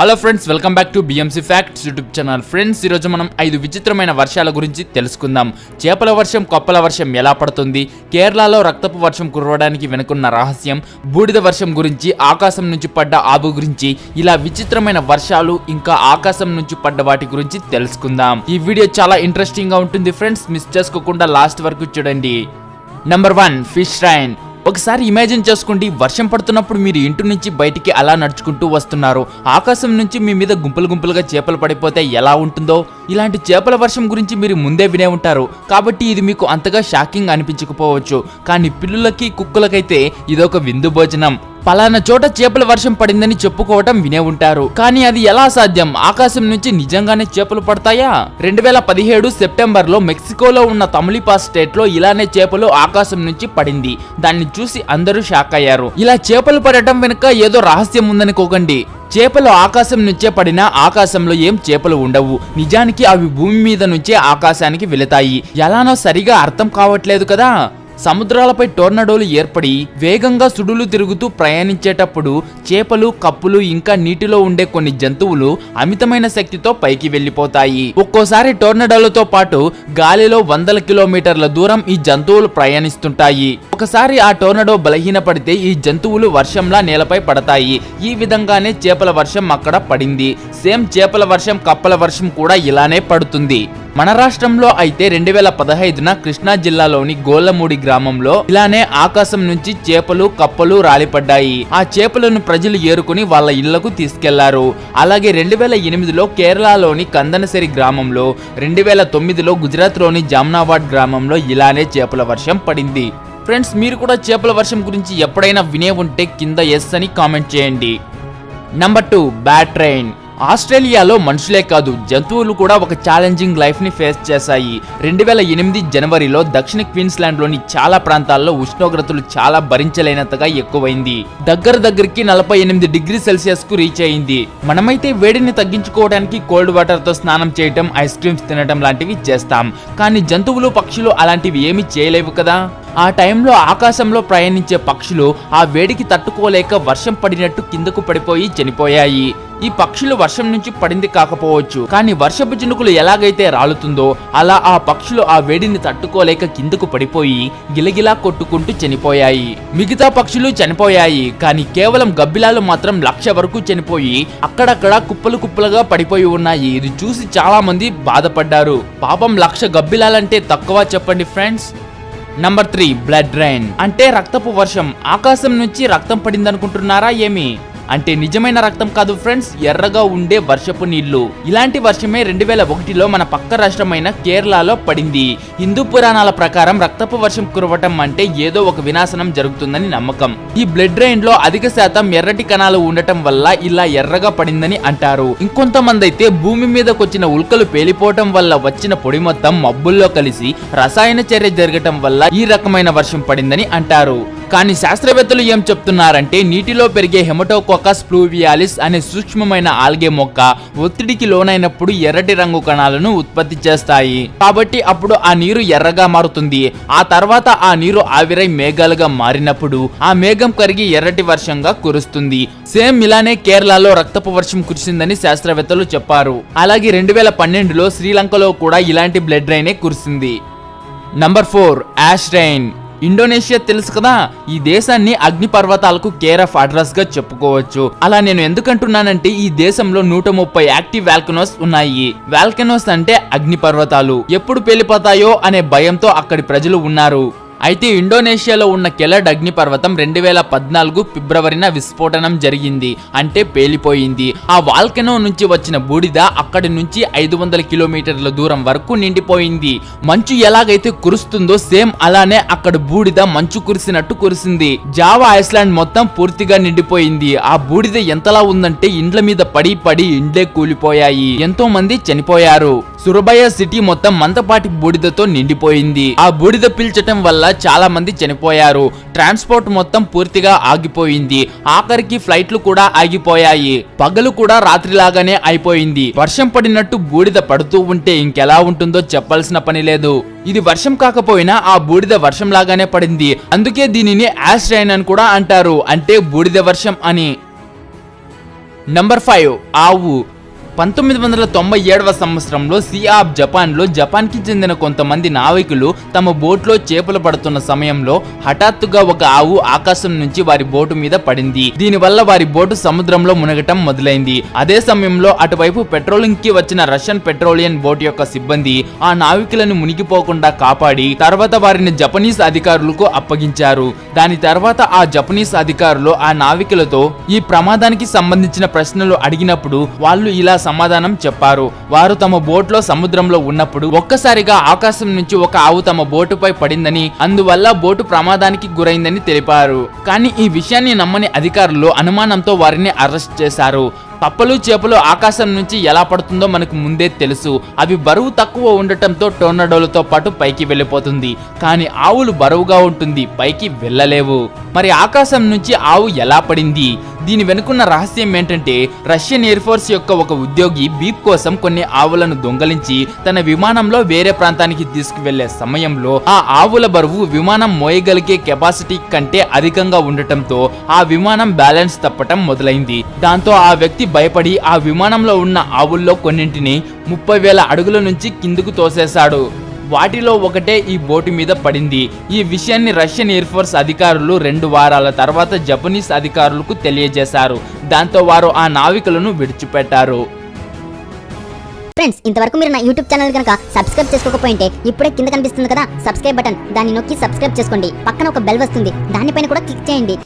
Hello friends, welcome back to BMC facts YouTube channel. Friends, ఈరోజు మనం 5 విచిత్రమైన వర్షాల గురించి తెలుసుకుందాం. చేపల వర్షం, కప్పల వర్షం ఎలా పడుతుంది, కేరళలో రక్తపు వర్షం కురవడానికి వెనుకున్న రహస్యం, బూడిద వర్షం గురించి, ఆకాశం నుంచి పడ్డ ఆబు గురించి, ఇలా విచిత్రమైన వర్షాలు ఇంకా ఆకాశం నుంచి పడ్డ వాటి గురించి తెలుసుకుందాం. ఈ వీడియో చాలా ఇంట్రెస్టింగ్ గా ఉంటుంది ఫ్రెండ్స్, మిస్ చేసుకోకుండా లాస్ట్ వరకు చూడండి. Number 1, fish rain. ఒకసారి ఇమాజిన్ చేసుకోండి, వర్షం పడుతున్నప్పుడు మీరు ఇంటి నుంచి బయటికి అలా నడుచుకుంటూ వస్తున్నారు. ఆకాశం నుంచి మీ మీద గుంపులుగా చేపలు పడిపోతే ఎలా ఉంటుందో. ఇలాంటి చేపల వర్షం గురించి మీరు ముందే వినే ఉంటారు కాబట్టి ఇది మీకు అంతగా షాకింగ్ అనిపించకపోవచ్చు. కానీ పిల్లులకి, కుక్కలకైతే ఇదొక విందు భోజనం. పలానా చోట చేపల వర్షం పడిందని చెప్పుకోవటం వినే ఉంటారు. కానీ అది ఎలా సాధ్యం? ఆకాశం నుంచి నిజంగానే చేపలు పడతాయా? 2017 సెప్టెంబర్ లో మెక్సికోలో ఉన్న తమిళిపాస్ స్టేట్ లో ఇలానే చేపలు ఆకాశం నుంచి పడింది. దాన్ని చూసి అందరూ షాక్ అయ్యారు. ఇలా చేపలు పడటం వెనుక ఏదో రహస్యం ఉందనుకోకండి. చేపలు ఆకాశం నుంచే పడినా ఆకాశంలో ఏం చేపలు ఉండవు. నిజానికి అవి భూమి మీద నుంచే ఆకాశానికి వెళతాయి. ఎలానో సరిగా అర్థం కావట్లేదు కదా. సముద్రాలపై టోర్నడోలు ఏర్పడి వేగంగా సుడులు తిరుగుతూ ప్రయాణించేటప్పుడు చేపలు, కప్పులు ఇంకా నీటిలో ఉండే కొన్ని జంతువులు అమితమైన శక్తితో పైకి వెళ్లిపోతాయి. ఒక్కోసారి టోర్నడోలతో పాటు గాలిలో వందల కిలోమీటర్ల దూరం ఈ జంతువులు ప్రయాణిస్తుంటాయి. ఒకసారి ఆ టోర్నడో బలహీనపడితే ఈ జంతువులు వర్షంలా నేలపై పడతాయి. ఈ విధంగానే చేపల వర్షం అక్కడ పడింది. సేమ్ చేపల వర్షం, కప్పల వర్షం కూడా ఇలానే పడుతుంది. మన రాష్ట్రంలో అయితే 2015 కృష్ణా జిల్లాలోని గోళ్లమూడి గ్రామంలో ఇలానే ఆకాశం నుంచి చేపలు, కప్పలు రాలిపడ్డాయి. ఆ చేపలను ప్రజలు ఏరుకుని వాళ్ళ ఇళ్లకు తీసుకెళ్లారు. అలాగే 2008లో కేరళలోని కందనసరి గ్రామంలో, 2009లో గుజరాత్ లోని జామ్నాబాద్ గ్రామంలో ఇలానే చేపల వర్షం పడింది. ఫ్రెండ్స్, మీరు కూడా చేపల వర్షం గురించి ఎప్పుడైనా వినే ఉంటే కింద ఎస్ అని కామెంట్ చేయండి. Number 2, bad train. ఆస్ట్రేలియాలో మనుషులే కాదు, జంతువులు కూడా ఒక ఛాలెంజింగ్ లైఫ్ ని ఫేస్ చేశాయి. 2008 జనవరిలో దక్షిణ క్వీన్స్లాండ్ లోని చాలా ప్రాంతాల్లో ఉష్ణోగ్రతలు చాలా భరించలేనంతగా ఎక్కువైంది. దగ్గరికి 48 డిగ్రీ సెల్సియస్ కు రీచ్ అయింది. మనమైతే వేడిని తగ్గించుకోవడానికి కోల్డ్ వాటర్ తో స్నానం చేయటం, ఐస్ క్రీమ్స్ తినడం లాంటివి చేస్తాం. కానీ జంతువులు, పక్షులు అలాంటివి ఏమీ చేయలేవు కదా. ఆ టైంలో ఆకాశంలో ప్రయాణించే పక్షులు ఆ వేడికి తట్టుకోలేక వర్షం పడినట్టు కిందకు పడిపోయి చనిపోయాయి. ఈ పక్షులు వర్షం నుంచి పడింది కాకపోవచ్చు, కానీ వర్షపు చినుకులు ఎలాగైతే రాలుతుందో అలా ఆ పక్షులు ఆ వేడిని తట్టుకోలేక కిందకు పడిపోయి గిలగిలా కొట్టుకుంటూ చనిపోయాయి. మిగతా పక్షులు చనిపోయాయి, కానీ కేవలం గబ్బిలాలు మాత్రం 1,00,000 వరకు చనిపోయి అక్కడక్కడ కుప్పలుగా పడిపోయి ఉన్నాయి. ఇది చూసి చాలా మంది బాధపడ్డారు. పాపం 1,00,000 గబ్బిలాలంటే తక్కువ చెప్పండి ఫ్రెండ్స్. Number 3, blood rain. అంటే రక్తపు వర్షం. ఆకాశం నుంచి రక్తం పడిందనుకుంటున్నారా ఏమి? అంటే నిజమైన రక్తం కాదు ఫ్రెండ్స్, ఎర్రగా ఉండే వర్షపు నీళ్లు. ఇలాంటి వర్షమే 2001లో మన పక్క రాష్ట్రమైన కేరళలో పడింది. హిందూ పురాణాల ప్రకారం రక్తపు వర్షం కురవటం అంటే ఏదో ఒక వినాశనం జరుగుతుందని నమ్మకం. ఈ బ్లడ్ రైన్ లో అధిక శాతం ఎర్రటి కణాలు ఉండటం వల్ల ఇలా ఎర్రగా పడిందని అంటారు. ఇంకొంతమంది అయితే భూమి మీదకి వచ్చిన ఉల్కలు పేలిపోవటం వల్ల వచ్చిన పొడి మొత్తం మబ్బుల్లో కలిసి రసాయన చర్య జరగటం వల్ల ఈ రకమైన వర్షం పడిందని అంటారు. కానీ శాస్త్రవేత్తలు ఏం చెప్తున్నారంటే నీటిలో పెరిగే హెమటోకోకస్ ప్లూవియాలిస్ అనే సూక్ష్మమైన ఆల్గే మొక్క ఒత్తిడికి లోనైనప్పుడు ఎర్రటి రంగు కణాలను ఉత్పత్తి చేస్తాయి. కాబట్టి అప్పుడు ఆ నీరు ఎర్రగా మారుతుంది. ఆ తర్వాత ఆ నీరు ఆవిరై మేఘాలుగా మారినప్పుడు ఆ మేఘం కరిగి ఎర్రటి వర్షంగా కురుస్తుంది. సేమ్ ఇలానే కేరళలో రక్తపు వర్షం కురిసిందని శాస్త్రవేత్తలు చెప్పారు. అలాగే 2012లో శ్రీలంకలో కూడా ఇలాంటి బ్లడ్ రైనే కురిసింది. Number 4, ash rain. ఇండోనేషియా తెలుసు కదా. ఈ దేశాన్ని అగ్ని పర్వతాలకు కేర్ ఆఫ్ అడ్రస్ గా చెప్పుకోవచ్చు. అలా నేను ఎందుకంటున్నానంటే ఈ దేశంలో 130 యాక్టివ్ వాల్కనోస్ ఉన్నాయి. వాల్కనోస్ అంటే అగ్ని పర్వతాలు. ఎప్పుడు పేలిపోతాయో అనే భయంతో అక్కడి ప్రజలు ఉన్నారు. అయితే ఇండోనేషియాలో ఉన్న కెలడ్ అగ్నిపర్వతం 2014 ఫిబ్రవరిన విస్ఫోటనం జరిగింది. అంటే పేలిపోయింది. ఆ వాల్కెనో నుంచి వచ్చిన బూడిద అక్కడి నుంచి 500 కిలోమీటర్ల దూరం వరకు నిండిపోయింది. మంచు ఎలాగైతే కురుస్తుందో సేమ్ అలానే అక్కడ బూడిద మంచు కురిసినట్టు కురిసింది. జావా ఐస్లాండ్ మొత్తం పూర్తిగా నిండిపోయింది. ఆ బూడిద ఎంతలా ఉందంటే ఇండ్ల మీద పడి ఇండ్లే కూలిపోయాయి. ఎంతో మంది చనిపోయారు. సురబయ సిటీ మొత్తం మందపాటి బూడిదతో నిండిపోయింది. ఆ బూడిద పీల్చటం వల్ల చాలా మంది చనిపోయారు. ట్రాన్స్పోర్ట్ మొత్తం పూర్తిగా ఆగిపోయింది. ఆఖరికి ఫ్లైట్లు కూడా ఆగిపోయాయి. పగలు కూడా రాత్రిలాగానే అయిపోయింది. వర్షం పడినట్టు బూడిద పడుతూ ఉంటే ఇంకెలా ఉంటుందో చెప్పాల్సిన పని లేదు. ఇది వర్షం కాకపోయినా ఆ బూడిద వర్షం లాగానే పడింది. అందుకే దీనిని యాష్ రైన్ అని కూడా అంటారు, అంటే బూడిద వర్షం అని. నంబర్ 5 ఆవు. 1997వ సంవత్సరంలో సిఆబ్ జపాన్లో జపాన్కి చెందిన కొంతమంది నావికులు తమ బోట్లో చేపలు పడుతున్న సమయంలో హఠాత్తుగా ఒక ఆవు ఆకాశం నుంచి వారి బోటు మీద పడింది. దీనివల్ల వారి బోటు సముద్రంలో మునగటం మొదలైంది. అదే సమయంలో అటువైపు పెట్రోలింగ్ కి వచ్చిన రష్యన్ పెట్రోలియన్ బోట్ యొక్క సిబ్బంది ఆ నావికులను మునిగిపోకుండా కాపాడి తర్వాత వారిని జపనీస్ అధికారులకు అప్పగించారు. దాని తర్వాత ఆ జపనీస్ అధికారులు ఆ నావికులతో ఈ ప్రమాదానికి సంబంధించిన ప్రశ్నలు అడిగినప్పుడు వాళ్ళు ఇలా సమాధానం చెప్పారు. వారు తమ బోట్లో సముద్రంలో ఉన్నప్పుడు ఒక్కసారిగా ఆకాశం నుంచి ఒక ఆవు తమ బోటుపై పడిందని, అందువల్ల బోటు ప్రమాదానికి గురైందని తెలిపారు. కానీ ఈ విషయాన్ని నమ్మని అధికారులు అనుమానంతో వారిని అరెస్ట్ చేశారు. కప్పలు చేపలు ఆకాశం నుంచి ఎలా పడుతుందో మనకు ముందే తెలుసు. అవి బరువు తక్కువ ఉండటంతో టోర్నడోలతో పాటు పైకి వెళ్ళిపోతుంది. కానీ ఆవులు బరువుగా ఉంటుంది, పైకి వెళ్ళలేవు. మరి ఆకాశం నుంచి ఆవు ఎలా పడింది? దీని వెనుకున్న రహస్యం ఏంటంటే, రష్యన్ ఎయిర్ ఫోర్స్ యొక్క ఒక ఉద్యోగి బీప్ కోసం కొన్ని ఆవులను దొంగలించి తన విమానంలో వేరే ప్రాంతానికి తీసుకువెళ్లే సమయంలో ఆ ఆవుల బరువు విమానం మోయగలిగే కెపాసిటీ కంటే అధికంగా ఉండటంతో ఆ విమానం బ్యాలెన్స్ తప్పటం మొదలైంది. దాంతో ఆ వ్యక్తి భయపడి ఆ విమానంలో ఉన్న ఆవుల్లో కొన్నింటిని 30,000 అడుగుల నుంచి కిందకు తోసేశాడు. వాటిలో ఒకటే ఈ బోటు మీద పడింది. ఈ విషయాన్ని రష్యన్ ఎయిర్ ఫోర్స్ అధికారులు 2 వారాల తర్వాత జపనీస్ అధికారులకు తెలియజేశారు. దాంతో వారు ఆ నావికులను విడిచిపెట్టారు. ఫ్రెండ్స్, ఇంతవరకు మీరు నా యూట్యూబ్ ఛానల్ కనుక సబ్స్క్రైబ్ చేసుకోకపోయింటే ఇప్పుడే కింద కనిపిస్తుంది కదా సబ్స్క్రైబ్ బటన్, దాన్ని నొక్కి సబ్స్క్రైబ్ చేసుకోండి. పక్కన ఒక బెల్ వస్తుంది, దానిపైన కూడా క్లిక్ చేయండి.